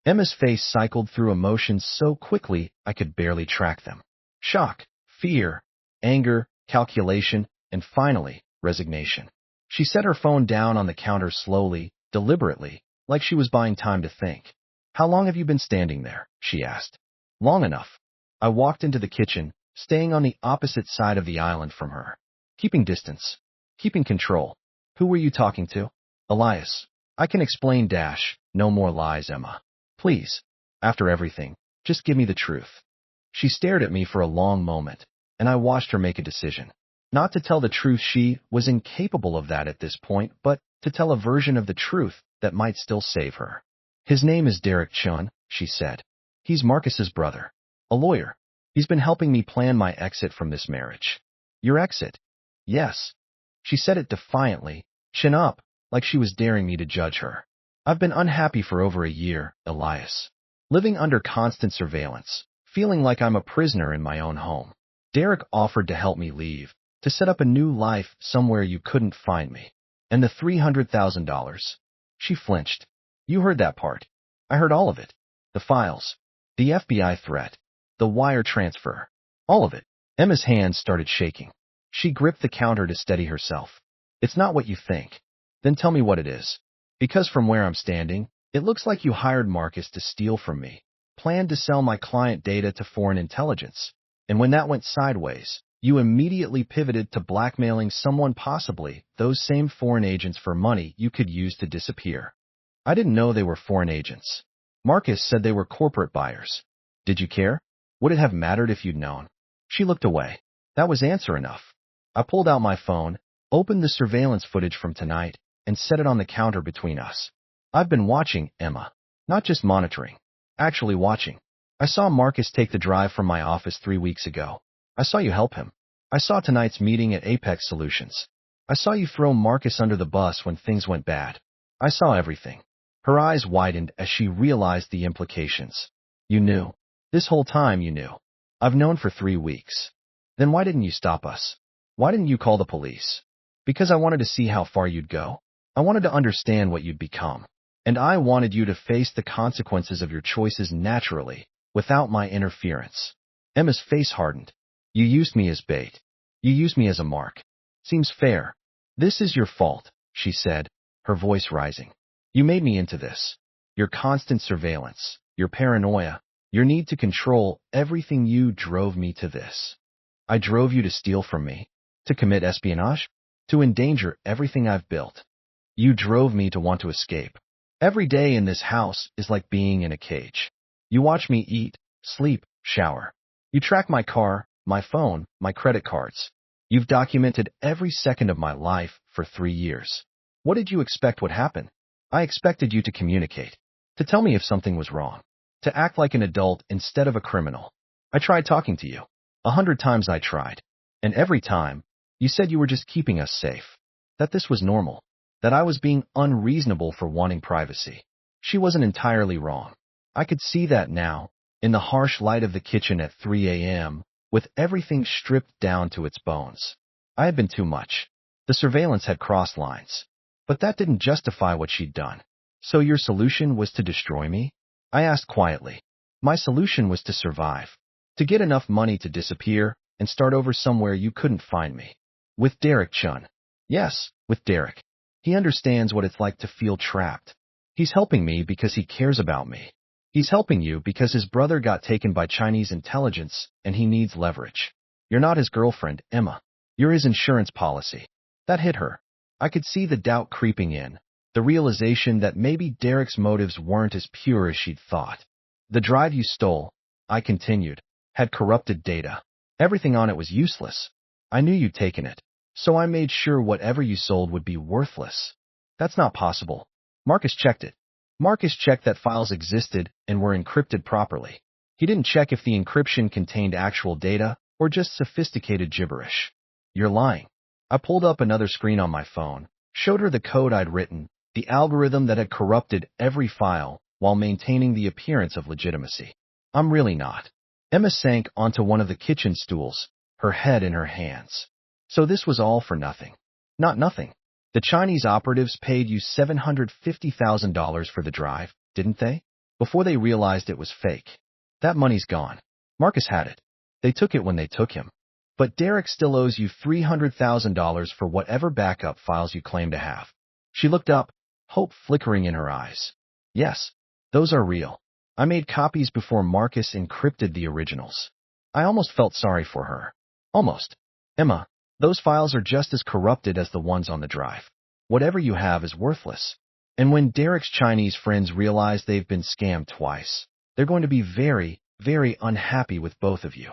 Emma's face cycled through emotions so quickly I could barely track them. Shock, fear, anger, calculation, and finally, resignation. She set her phone down on the counter slowly, deliberately, like she was buying time to think. How long have you been standing there? She asked. Long enough. I walked into the kitchen, staying on the opposite side of the island from her. Keeping distance. Keeping control. Who were you talking to? Elias. I can explain. No more lies, Emma. Please. After everything, just give me the truth. She stared at me for a long moment, and I watched her make a decision. Not to tell the truth, she was incapable of that at this point, but to tell a version of the truth that might still save her. His name is Derek Chun, she said. He's Marcus's brother. A lawyer. He's been helping me plan my exit from this marriage. Your exit? Yes. She said it defiantly, chin up, like she was daring me to judge her. I've been unhappy for over a year, Elias. Living under constant surveillance, feeling like I'm a prisoner in my own home. Derek offered to help me leave, to set up a new life somewhere you couldn't find me. And the $300,000. She flinched. You heard that part. I heard all of it. The files. The FBI threat. The wire transfer. All of it. Emma's hands started shaking. She gripped the counter to steady herself. It's not what you think. Then tell me what it is. Because from where I'm standing, it looks like you hired Marcus to steal from me, planned to sell my client data to foreign intelligence. And when that went sideways, you immediately pivoted to blackmailing someone, possibly those same foreign agents, for money you could use to disappear. I didn't know they were foreign agents. Marcus said they were corporate buyers. Did you care? Would it have mattered if you'd known? She looked away. That was answer enough. I pulled out my phone, opened the surveillance footage from tonight, and set it on the counter between us. I've been watching, Emma. Not just monitoring. Actually watching. I saw Marcus take the drive from my office 3 weeks ago. I saw you help him. I saw tonight's meeting at Apex Solutions. I saw you throw Marcus under the bus when things went bad. I saw everything. Her eyes widened as she realized the implications. You knew. This whole time you knew. I've known for 3 weeks. Then why didn't you stop us? Why didn't you call the police? Because I wanted to see how far you'd go. I wanted to understand what you'd become. And I wanted you to face the consequences of your choices naturally, without my interference. Emma's face hardened. You used me as bait. You used me as a mark. Seems fair. This is your fault, she said, her voice rising. You made me into this. Your constant surveillance, your paranoia, your need to control everything, you drove me to this. I drove you to steal from me, to commit espionage, to endanger everything I've built. You drove me to want to escape. Every day in this house is like being in a cage. You watch me eat, sleep, shower. You track my car, my phone, my credit cards. You've documented every second of my life for 3 years. What did you expect would happen? I expected you to communicate, to tell me if something was wrong, to act like an adult instead of a criminal. I tried talking to you. 100 times I tried. And every time, you said you were just keeping us safe. That this was normal. That I was being unreasonable for wanting privacy. She wasn't entirely wrong. I could see that now, in the harsh light of the kitchen at 3 a.m., with everything stripped down to its bones. I had been too much. The surveillance had crossed lines. But that didn't justify what she'd done. So your solution was to destroy me? I asked quietly. My solution was to survive. To get enough money to disappear and start over somewhere you couldn't find me. With Derek Chun. Yes, with Derek. He understands what it's like to feel trapped. He's helping me because he cares about me. He's helping you because his brother got taken by Chinese intelligence and he needs leverage. You're not his girlfriend, Emma. You're his insurance policy. That hit her. I could see the doubt creeping in, the realization that maybe Derek's motives weren't as pure as she'd thought. The drive you stole, I continued, had corrupted data. Everything on it was useless. I knew you'd taken it, so I made sure whatever you sold would be worthless. That's not possible. Marcus checked it. Marcus checked that files existed and were encrypted properly. He didn't check if the encryption contained actual data or just sophisticated gibberish. You're lying. I pulled up another screen on my phone, showed her the code I'd written, the algorithm that had corrupted every file while maintaining the appearance of legitimacy. I'm really not. Emma sank onto one of the kitchen stools, her head in her hands. So this was all for nothing. Not nothing. The Chinese operatives paid you $750,000 for the drive, didn't they? Before they realized it was fake. That money's gone. Marcus had it. They took it when they took him. But Derek still owes you $300,000 for whatever backup files you claim to have. She looked up, hope flickering in her eyes. Yes, those are real. I made copies before Marcus encrypted the originals. I almost felt sorry for her. Almost. Emma, those files are just as corrupted as the ones on the drive. Whatever you have is worthless. And when Derek's Chinese friends realize they've been scammed twice, they're going to be very, very unhappy with both of you.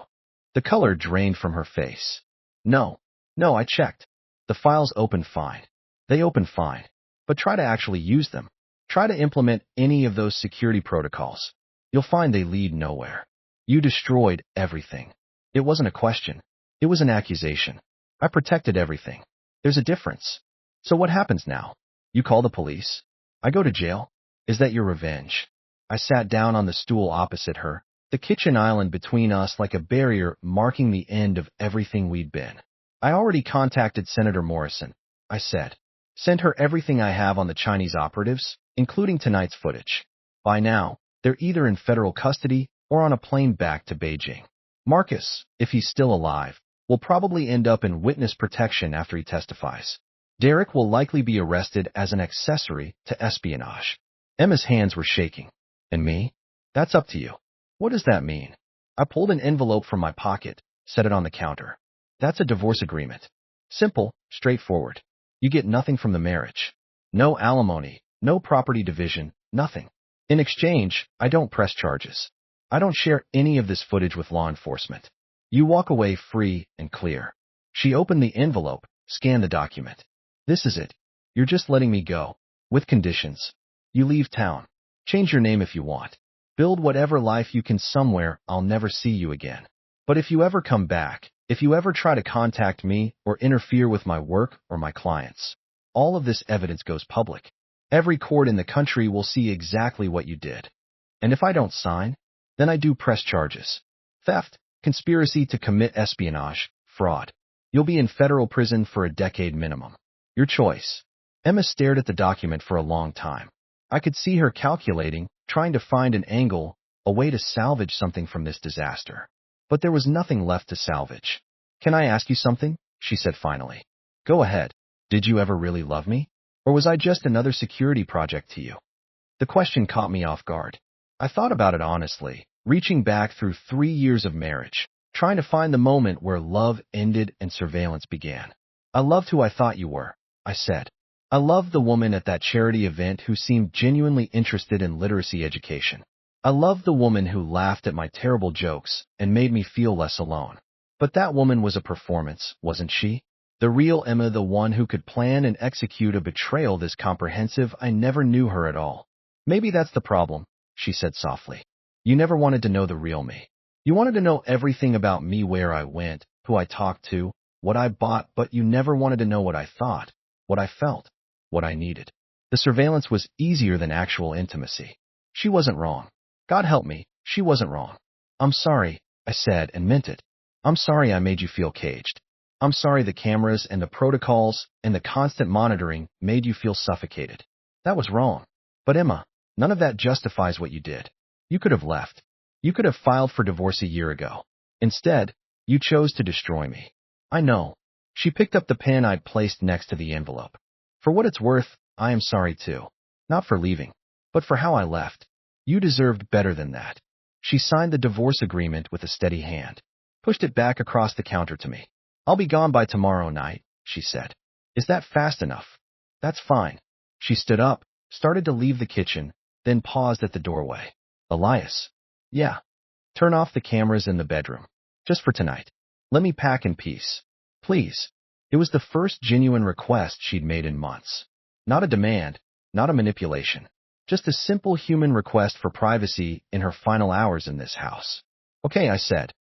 The color drained from her face. No, I checked. The files open fine. They open fine. But try to actually use them. Try to implement any of those security protocols. You'll find they lead nowhere. You destroyed everything. It wasn't a question. It was an accusation. I protected everything. There's a difference. So what happens now? You call the police? I go to jail? Is that your revenge? I sat down on the stool opposite her, the kitchen island between us like a barrier marking the end of everything we'd been. I already contacted Senator Morrison, I said. Sent her everything I have on the Chinese operatives, including tonight's footage. By now, they're either in federal custody or on a plane back to Beijing. Marcus, if he's still alive, will probably end up in witness protection after he testifies. Derek will likely be arrested as an accessory to espionage. Emma's hands were shaking. And me? That's up to you. What does that mean? I pulled an envelope from my pocket, set it on the counter. That's a divorce agreement. Simple, straightforward. You get nothing from the marriage. No alimony, no property division, nothing. In exchange, I don't press charges. I don't share any of this footage with law enforcement. You walk away free and clear. She opened the envelope, scanned the document. This is it. You're just letting me go. With conditions. You leave town. Change your name if you want. Build whatever life you can somewhere I'll never see you again. But if you ever come back, if you ever try to contact me or interfere with my work or my clients, all of this evidence goes public. Every court in the country will see exactly what you did. And if I don't sign, then I do press charges. Theft, conspiracy to commit espionage, fraud. You'll be in federal prison for a decade minimum. Your choice. Emma stared at the document for a long time. I could see her calculating, trying to find an angle, a way to salvage something from this disaster. But there was nothing left to salvage. Can I ask you something? She said finally. Go ahead. Did you ever really love me? Or was I just another security project to you? The question caught me off guard. I thought about it honestly, reaching back through 3 years of marriage, trying to find the moment where love ended and surveillance began. I loved who I thought you were, I said. I loved the woman at that charity event who seemed genuinely interested in literacy education. I loved the woman who laughed at my terrible jokes and made me feel less alone. But that woman was a performance, wasn't she? The real Emma, the one who could plan and execute a betrayal this comprehensive. I never knew her at all. Maybe that's the problem, she said softly. You never wanted to know the real me. You wanted to know everything about me, where I went, who I talked to, what I bought, but you never wanted to know what I thought, what I felt, what I needed. The surveillance was easier than actual intimacy. She wasn't wrong. God help me, she wasn't wrong. I'm sorry, I said and meant it. I'm sorry I made you feel caged. I'm sorry the cameras and the protocols and the constant monitoring made you feel suffocated. That was wrong. But Emma, none of that justifies what you did. You could have left. You could have filed for divorce a year ago. Instead, you chose to destroy me. I know. She picked up the pen I'd placed next to the envelope. For what it's worth, I am sorry too. Not for leaving, but for how I left. You deserved better than that. She signed the divorce agreement with a steady hand, pushed it back across the counter to me. I'll be gone by tomorrow night, she said. Is that fast enough? That's fine. She stood up, started to leave the kitchen, then paused at the doorway. Elias. Yeah. Turn off the cameras in the bedroom. Just for tonight. Let me pack in peace. Please. It was the first genuine request she'd made in months. Not a demand, not a manipulation. Just a simple human request for privacy in her final hours in this house. Okay, I said.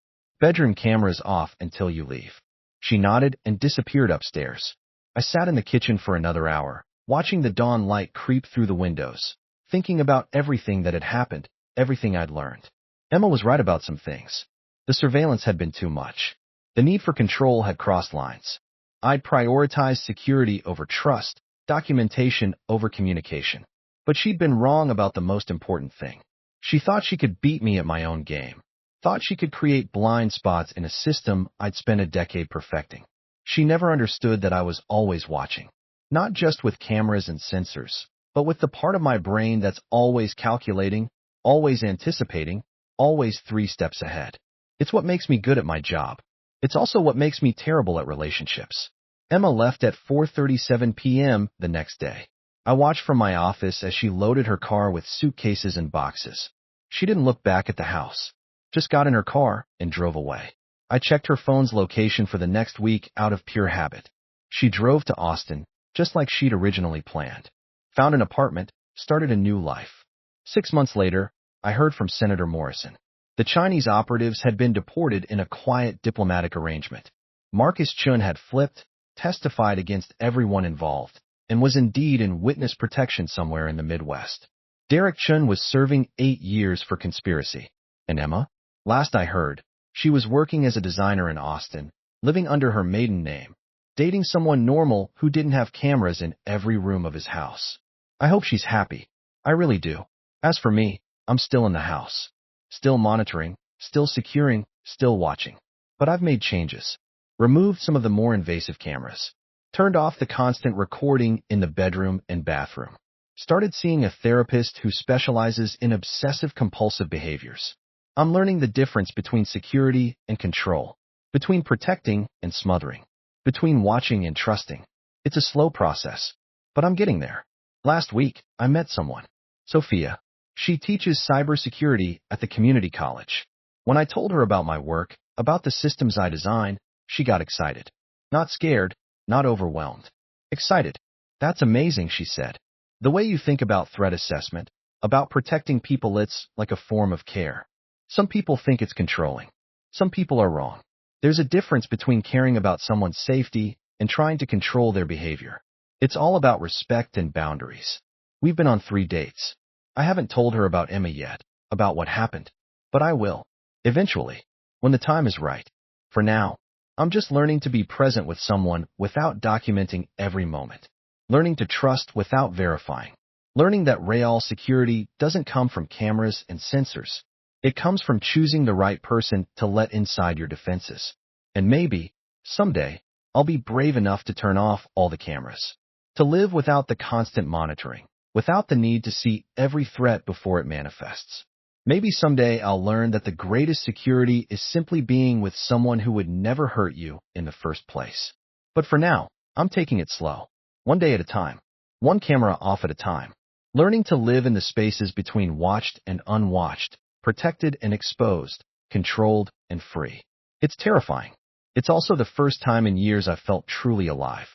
Bedroom cameras off until you leave. She nodded and disappeared upstairs. I sat in the kitchen for another hour, watching the dawn light creep through the windows, thinking about everything that had happened, everything I'd learned. Emma was right about some things. The surveillance had been too much. The need for control had crossed lines. I'd prioritized security over trust, documentation over communication. But she'd been wrong about the most important thing. She thought she could beat me at my own game. Thought she could create blind spots in a system I'd spent a decade perfecting. She never understood that I was always watching. Not just with cameras and sensors, but with the part of my brain that's always calculating, always anticipating, always 3 steps ahead. It's what makes me good at my job. It's also what makes me terrible at relationships. Emma left at 4:37 p.m. the next day. I watched from my office as she loaded her car with suitcases and boxes. She didn't look back at the house, just got in her car and drove away. I checked her phone's location for the next week out of pure habit. She drove to Austin, just like she'd originally planned. Found an apartment, started a new life. 6 months later, I heard from Senator Morrison. The Chinese operatives had been deported in a quiet diplomatic arrangement. Marcus Chun had flipped, testified against everyone involved, and was indeed in witness protection somewhere in the Midwest. Derek Chun was serving 8 years for conspiracy. And Emma? Last I heard, she was working as a designer in Austin, living under her maiden name, dating someone normal who didn't have cameras in every room of his house. I hope she's happy. I really do. As for me, I'm still in the house. Still monitoring, still securing, still watching. But I've made changes. Removed some of the more invasive cameras. Turned off the constant recording in the bedroom and bathroom. Started seeing a therapist who specializes in obsessive-compulsive behaviors. I'm learning the difference between security and control, between protecting and smothering, between watching and trusting. It's a slow process, but I'm getting there. Last week, I met someone, Sophia. She teaches cybersecurity at the community college. When I told her about my work, about the systems I design, she got excited. Not scared, not overwhelmed. Excited. That's amazing, she said. The way you think about threat assessment, about protecting people, it's like a form of care. Some people think it's controlling. Some people are wrong. There's a difference between caring about someone's safety and trying to control their behavior. It's all about respect and boundaries. We've been on 3 dates. I haven't told her about Emma yet, about what happened. But I will. Eventually. When the time is right. For now, I'm just learning to be present with someone without documenting every moment. Learning to trust without verifying. Learning that real security doesn't come from cameras and sensors. It comes from choosing the right person to let inside your defenses. And maybe, someday, I'll be brave enough to turn off all the cameras. To live without the constant monitoring. Without the need to see every threat before it manifests. Maybe someday I'll learn that the greatest security is simply being with someone who would never hurt you in the first place. But for now, I'm taking it slow. 1 day at a time. 1 camera off at a time. Learning to live in the spaces between watched and unwatched, protected and exposed, controlled and free. It's terrifying. It's also the first time in years I've felt truly alive.